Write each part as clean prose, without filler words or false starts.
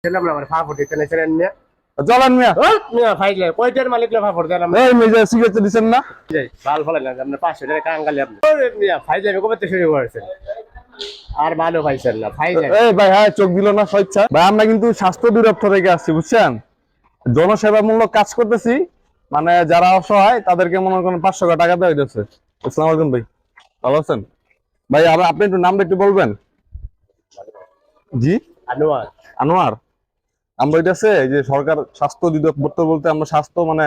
দিলাম না আমার ফাফড় দিতে না ছেড়েন না চলেন মিয়া। মিয়া ফাইলে কয়টার মালিক লা ফাফড় দিলাম এই মিয়া সিগারেট দিছেন না? ভাল ফলে না আপনি 500 টাকা কাঙ্গালি আপনি ওরে মিয়া ফাইলে কবে থেকে শুরু করেছেন আর ভালো পাইছেন না ফাইলে এই ভাই, হ্যাঁ চোখ দিল না স্বেচ্ছা ভাই। আমরা কিন্তু স্বাস্থ্য অধিদপ্তর থেকে আসছি, বুঝছেন? জনসেবামূলক কাজ করতেছি, মানে যারা অসহায় তাদেরকে মনে করেন 500 টাকা দেওয়া হইতেছে। আসসালামু আলাইকুম ভাই, ভালো আছেন ভাই? আপনি একটু নামটা একটু বলবেন? জি, আনোয়ার আনোয়ার। আমরা হইতেছে এই যে সরকার স্বাস্থ্য অধিদপ্তর বলতে আমরা স্বাস্থ্য মানে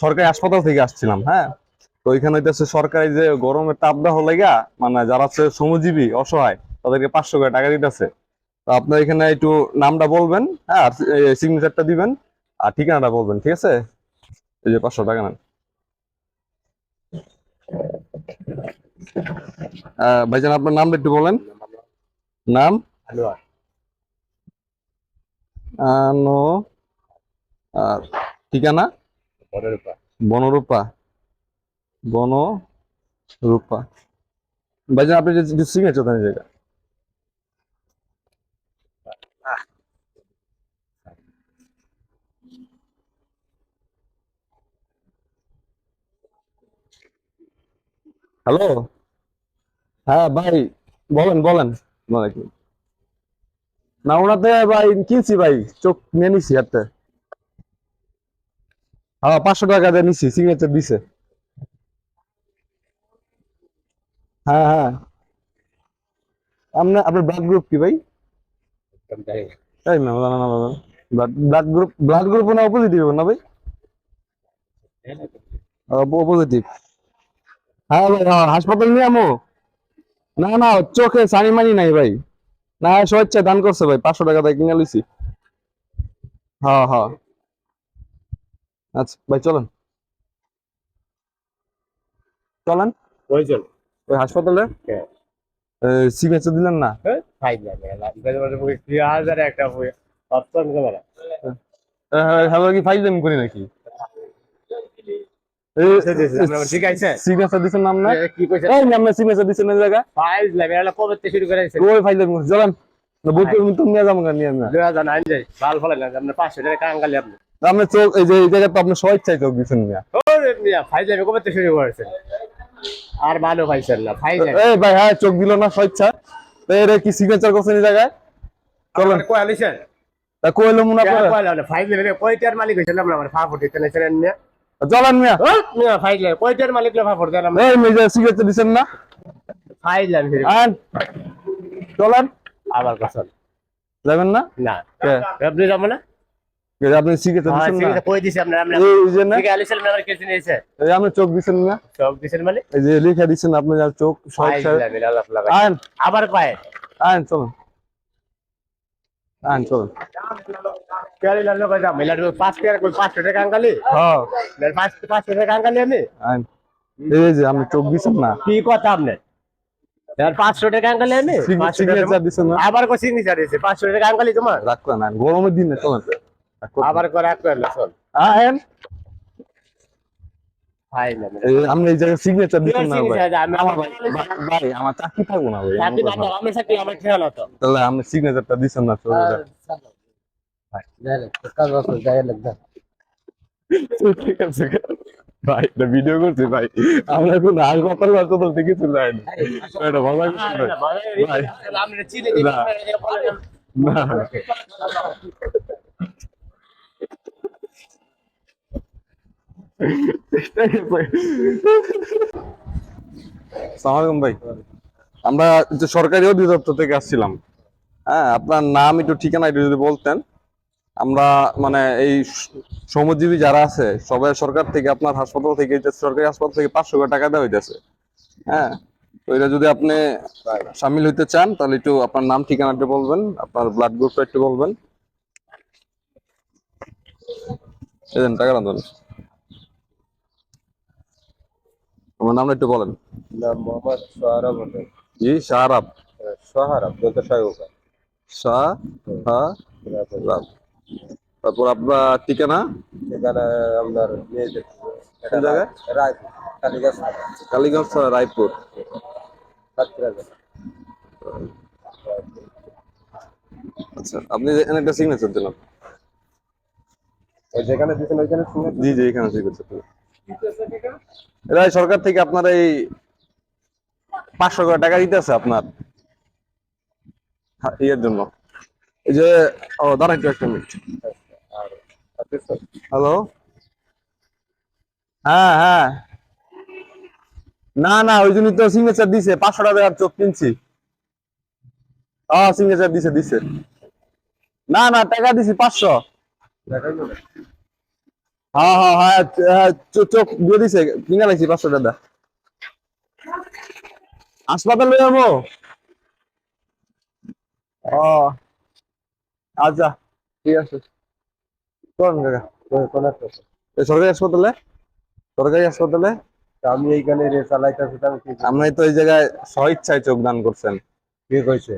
সরকারি হাসপাতাল থেকে আসছিলাম। হ্যাঁ, তো এখানে হইতেছে সরকারি যে গরমের তাপদাহ লেগা মানে যারা হচ্ছে শ্রমজীবী অসহায় তাদেরকে 500 টাকা দিতেছে। তো আপনার এখানে একটু নামটা বলবেন, হ্যাঁ, আর সিগনেচারটা দিবেন আর ঠিকানাটা বলবেন, ঠিক আছে? এই যে 500 টাকা নেন। ভাইজান আপনার নামটা একটু বলেন। নাম? আনোয়ার আনো আর ঠিকানা? বড়রূপা বনরূপা। বনরূপা। ভাইজান আপনি যে সিগনেচার দেন এই জায়গা। হ্যালো, হ্যাঁ ভাই, বলেন বলেন। বলেন কি? না ওনাতে ভাই কিনছি ভাই, চোখ নিয়ে নিছি হাতে। হ্যাঁ 500 টাকা দিয়ে নিছি, সিগনেচার দিছে। হ্যাঁ হ্যাঁ। আপনার ব্লাড গ্রুপ কি ভাই? তাই না, জানা না বাবা। ব্লাড গ্রুপ না পজিটিভ না ভাই? পজিটিভ। হ্যাঁ ভাই, হ্যাঁ হাসপাতাল নিয়ে আমো। না না, চোখে সানি মানি নাই ভাই। না স্বেচ্ছা দান করছে ভাই, 500 টাকা দিয়ে কিনে লিছি। হ্যাঁ হ্যাঁ। আচ্ছা ভাই চলেন চলেন কয়জন ওই হাসপাতালে। সিগনেচার দিলেন না? ফাইলে মেলা গজবার মুখে 3000 একটা হয়ে অপশন করা হ্যাঁ কি ফাইল করি নাকি? আমরা ঠিক আছে সিগনেচার দিছেন নাম না? কি কইছে এই নামে সিগনেচার দিছেন এই জায়গা। ফাইল মেলা কবে থেকে শুরু করেছে ওই ফাইল চলেন না, বলতে তুমি নিয়ে যাবো নিয়ে না। দুই হাজার আইন যাই ভাল ফলে না আপনি 500 টাকা কাঙ্গালি আপনি আপনি চোখ এই যে এই জায়গায় তো আপনি স্বেচ্ছায় চোখ দিচ্ছেন মিয়া। ওরে মিয়া ফাইলে কবে থেকে শুরু করেছেন আর ভালো পাইছেন না ফাইলে এই ভাই, হ্যাঁ চোখ দিল না স্বেচ্ছা। তো এর কি সিগনেচার করছেন এই জায়গায়? চলেন। কয় আলিছেন তা কইলো মনে করে। কয় ফাইলে কয়টার মালিক হইছিলাম না আমার ফাফড় দিতে না ছেড়েন না চলেন মিয়া। মিয়া ফাইলে কয়টার মালিক লা ফাফড় দিলাম এই মেজা সিগনেচার দিচ্ছেন না? ফাইল আমি আন চলেন। আবার কথা যাবেন না? না কে? আপনি যাবো না আপনি সিগনেচার দিচ্ছেন না? কই দিছি আপনার আমরা এই যে না, ঠিক আলিছেন আমার কেসে নিয়েছে এই আপনি চোখ দিচ্ছেন না? সব দিছেন মানে এই যে লিখে দিচ্ছেন আপনি যার চোখ ফাইল স্বেচ্ছায়। লাগা আন আবার কয় আন চলেন। আন চলেন। কেয়ারি লালো কয় যা মিলার 5 টাকা কই 500 টাকা আঙ্গালি হ্যাঁ 500 টাকা আঙ্গালি আমি আন। এই যে আপনি চোখ দিচ্ছেন না? কি কথা আপনি यार 500 টাকা আঙ্গালি আমি 500 টাকা সিগনেচার দিচ্ছেন না? আবার কো সিগনেচার দিছে 500 টাকা আঙ্গালি তোমার রাখলেন আন, গরমের দিনে চলেন। আবার করে রাখবেন না চল আন ফাইল এই আপনি এই জায়গায় সিগনেচার দিচ্ছেন না ভাই? আমার ভাই আমার চাকরি থাকবো না ভাই, চাকরি না আমি চাকরি আমার খেয়াল হতো তাহলে আপনি সিগনেচারটা দিচ্ছেন না? চলে যান। ঠিক আছে ভাই, এটা ভিডিও করছি ভাই, আমরা কোন হাসপাতাল হাসপাতাল থেকে চলে যাইনি। এটা ভালো লাগছে ভাই। আমরা চিনে না না। আসসালামু আলাইকুম ভাই, আমরা যে সরকারি অধিদপ্তর থেকে আসছিলাম। হ্যাঁ, আপনার নাম একটু ঠিকানা একটু যদি বলতেন। আমরা মানে এই শ্রমজীবী যারা আছে সবাই সরকার থেকে আপনার হাসপাতাল থেকে সরকারি হাসপাতাল থেকে 500 টাকা দেওয়া হইতেছে। হ্যাঁ, তো এটা যদি আপনি সামিল হইতে চান তাহলে একটু আপনার নাম ঠিকানাটা বলবেন, আপনার ব্লাড গ্রুপটা একটু বলবেন। এই টাকা রাখুন, আমার নামটা একটু বলেন। নাম মোহাম্মদ সোহরাব হোসেন জি, শাহরাব। সোহরাব যত সহায়ক শাহরাব। তারপর আপনার ঠিকানা? এখানে আপনার মেয়েদের কোন জায়গায়? রায়পুর কালীগঞ্জ কালীগঞ্জ, রায়পুর। সাতক্ষীরা আচ্ছা, আপনি এখানে একটা সিগনেচার দিলাম। যেখানে দিচ্ছেন ওইখানে শুনে জি জি, এখানে সিগনেচার দিলাম। এরা সরকার থেকে আপনার এই 500 করে টাকা দিতেছে আপনার ইয়ের জন্য। এই যে, ও দাঁড়ান একটু, একটা মিনিট। আর আচ্ছা হ্যালো, হ্যাঁ হ্যাঁ, না না, ওই জন্যই তো সিগনেচার দিছে, 500 টাকার চোখ কিনছি। সিগনেচার দিছে দিছে। না না, টাকা দিছি 500। দেখাই যাবে হ্যাঁ হ্যাঁ হ্যাঁ, চোখ দিয়ে দিছে, কিনা লাগছি 500 টাকা। হাসপাতালে যাবো। ও আচ্ছা, ঠিক আছে, কোন জায়গা? কোন একটা এই সরকারি হাসপাতালে, সরকারি হাসপাতালে। আমি এইখানে রে চালাইতেছি আমি কি আপনি তো এই জায়গায় স্বইচ্ছায় চোখ দান করছেন। কি কইছে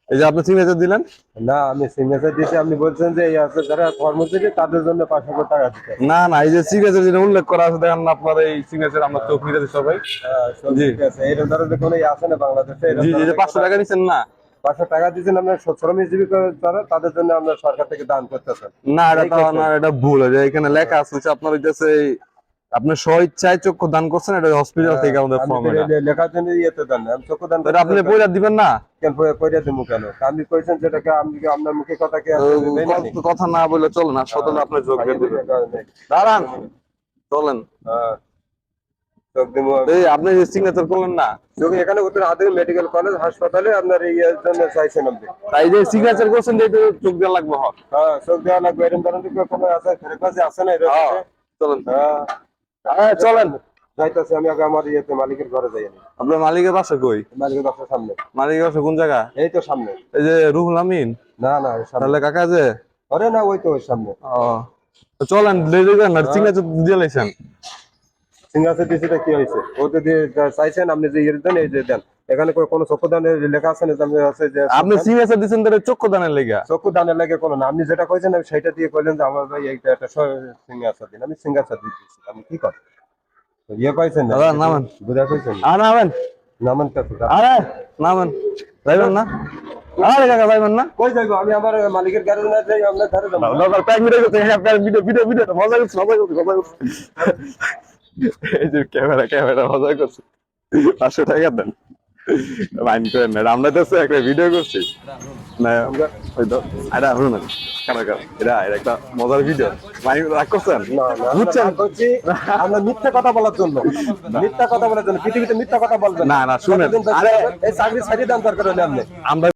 এই যে আপনি সিগনেচার দিলেন। না আমি সিগনেচার দিয়েছি আপনি বলছেন যে এই আছে যারা কর্মচারী তাদের জন্য 500 টাকা দিতে না না, এই যে সিগনেচার যেটা উল্লেখ করা আছে, দেখেন না আপনার এই সিগনেচার, আমরা চোখ নিতেছি সবাই। জি। ঠিক আছে এরকম ধরনের কোনো আছে না বাংলাদেশে জি জি, যে 500 টাকা নিচ্ছেন না। 500 টাকা দিচ্ছেন আপনার শ্রমিকজীবী যারা তাদের জন্য আমরা সরকার থেকে দান করতেছেন না, এটা এই তো করছেন। না, এটা ভুল। এই যে এখানে লেখা আছে হচ্ছে আপনার হইতেছে আপনি স্বইচ্ছায় চক্ষু দান করছেন, এটা হসপিটাল থেকে আমাদের আমি ফর্ম। তো এটা লেখার জন্য ইয়েতে দেন না আমি চক্ষু দান এটা আপনি বইটা দিবেন না। কেন কইরা দেবো কেন আমি কইছেন যেটাকে আমি কি আপনার মুখে কথা কি কথা না বলে চলেন, হাসপাতালে আপনি যোগ দিয়ে দিবেন। দাঁড়ান, চলেন। চোখ দিব এই আপনি সিগনেচার করলেন না, চোখ এখানে উত্তর আদিল মেডিকেল কলেজ হাসপাতালে আপনার ইয়ের জন্য চাইছেন আপনি তাই যে সিগনেচার করছেন যে এটা চোখ দেওয়া লাগবে। হয়, হ্যাঁ চোখ দেওয়া লাগবে এরকম ধরনের কোনো আছে ফ্রিকোয়েন্সি আছে না এরকম হ্যাঁ, চলেন। হ্যাঁ হ্যাঁ চলেন। যাইতাছি আমি আগে আমার ইয়েতে মালিকের ঘরে যাই আমি আপনার মালিকের বাসা কই? মালিকের বাসার সামনে মালিকের বাসা কোন জায়গা? এই তো সামনে এই যে রুহুল আমিন। না না ওই সামনে তাহলে কাকা যে, আরে না ওই তো ওই সামনে তো চলেন, দেরি করেন না, সিগনেচার দিয়ে লাইছেন। সিঙ্গাসের ডিসিটা কি হয়েছে ওতে দিয়ে চাইছেন আপনি যে ইয়ে দেন এই যে দেন এখানে কোনো চক্ষু দানের লেখা আছে না যে আপনি আছে যে আপনি সিগনেচার দিচ্ছেন তাহলে চক্ষু দানের লেগা। চক্ষু দানের লাগে কোনো না আপনি যেটা কইছেন আমি সেটা দিয়ে কইলেন যে আমার ভাই এইটা একটা সিঙ্গাসা দিন আমি সিঙ্গাসা দিয়ে দিচ্ছি আমি কি করি ইয়ে পাইছেন না দাদা নামেন। বুঝা কইছেন নামেন। নামান কাছে আরে নামেন, যাইবেন না? আরে কাকা যাইবেন না? কই যাইবো আমি আমার মালিকের গাড়ি না যাই আপনার ঘরে যাবো দরকার প্যাক ভিডিও করতে, আপনার ভিডিও ভিডিও ভিডিও মজা করছে, মজা করছে, মজা করছে। এই যে ক্যামেরা মজা করছে। 500 টাকা দেন, মাইন্ড করেন না, আমরা তো একটা ভিডিও করছি না, ওই তো এটা শুনুন না, এটা একটা মজার ভিডিও, মাইন্ড রাগ করছেন? বুঝছেন? আমরা মিথ্যা কথা বলার জন্য মিথ্যা কথা বলার জন্য পৃথিবীতে মিথ্যা কথা বলবেন না না, শুনেন, আরে এই চাকরি ছাড়িয়ে দেন দরকার হলে আপনি আমরা